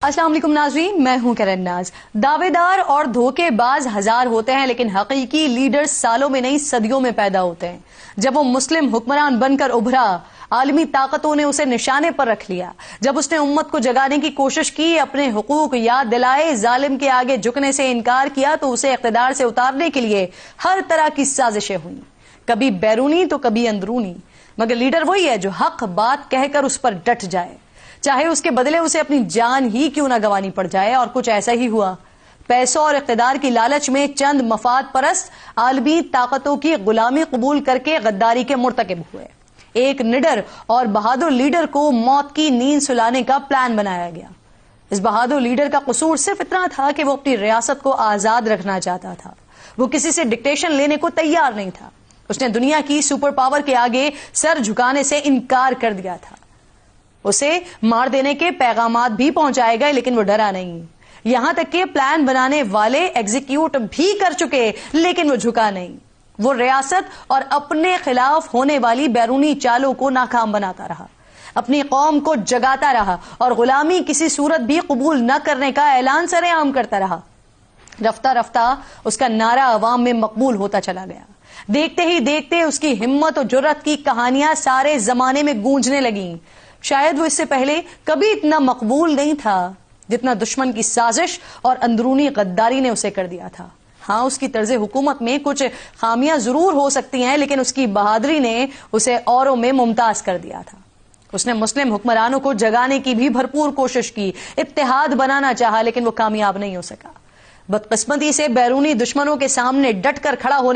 السلام علیکم ناظرین، میں ہوں کرن ناز۔ دعوے دار اور دھوکے باز ہزار ہوتے ہیں لیکن حقیقی لیڈر سالوں میں نہیں صدیوں میں پیدا ہوتے ہیں۔ جب وہ مسلم حکمران بن کر ابھرا، عالمی طاقتوں نے اسے نشانے پر رکھ لیا۔ جب اس نے امت کو جگانے کی کوشش کی، اپنے حقوق یاد دلائے، ظالم کے آگے جھکنے سے انکار کیا، تو اسے اقتدار سے اتارنے کے لیے ہر طرح کی سازشیں ہوئیں، کبھی بیرونی تو کبھی اندرونی۔ مگر لیڈر وہی ہے جو حق بات کہہ کر اس پر ڈٹ جائے، چاہے اس کے بدلے اسے اپنی جان ہی کیوں نہ گوانی پڑ جائے۔ اور کچھ ایسا ہی ہوا۔ پیسوں اور اقتدار کی لالچ میں چند مفاد پرست عالمی طاقتوں کی غلامی قبول کر کے غداری کے مرتکب ہوئے۔ ایک نڈر اور بہادر لیڈر کو موت کی نیند سلانے کا پلان بنایا گیا۔ اس بہادر لیڈر کا قصور صرف اتنا تھا کہ وہ اپنی ریاست کو آزاد رکھنا چاہتا تھا۔ وہ کسی سے ڈکٹیشن لینے کو تیار نہیں تھا۔ اس نے دنیا کی سپر پاور کے آگے سر جھکانے سے انکار کر دیا تھا۔ اسے مار دینے کے پیغامات بھی پہنچائے گئے لیکن وہ ڈرا نہیں۔ یہاں تک کہ پلان بنانے والے ایگزیکیوٹ بھی کر چکے لیکن وہ جھکا نہیں۔ وہ ریاست اور اپنے خلاف ہونے والی بیرونی چالوں کو ناکام بناتا رہا، اپنی قوم کو جگاتا رہا اور غلامی کسی صورت بھی قبول نہ کرنے کا اعلان سر عام کرتا رہا۔ رفتہ رفتہ اس کا نعرہ عوام میں مقبول ہوتا چلا گیا۔ دیکھتے ہی دیکھتے اس کی ہمت اور جرأت کی کہانیاں سارے زمانے میں گونجنے لگیں۔ شاید وہ اس سے پہلے کبھی اتنا مقبول نہیں تھا جتنا دشمن کی سازش اور اندرونی غداری نے اسے کر دیا تھا۔ ہاں، اس کی طرز حکومت میں کچھ خامیاں ضرور ہو سکتی ہیں لیکن اس کی بہادری نے اسے اوروں میں ممتاز کر دیا تھا۔ اس نے مسلم حکمرانوں کو جگانے کی بھی بھرپور کوشش کی، اتحاد بنانا چاہا لیکن وہ کامیاب نہیں ہو سکا۔ بدقسمتی سے بیرونی دشمنوں کے سامنے ڈٹ کر کھڑا ہونے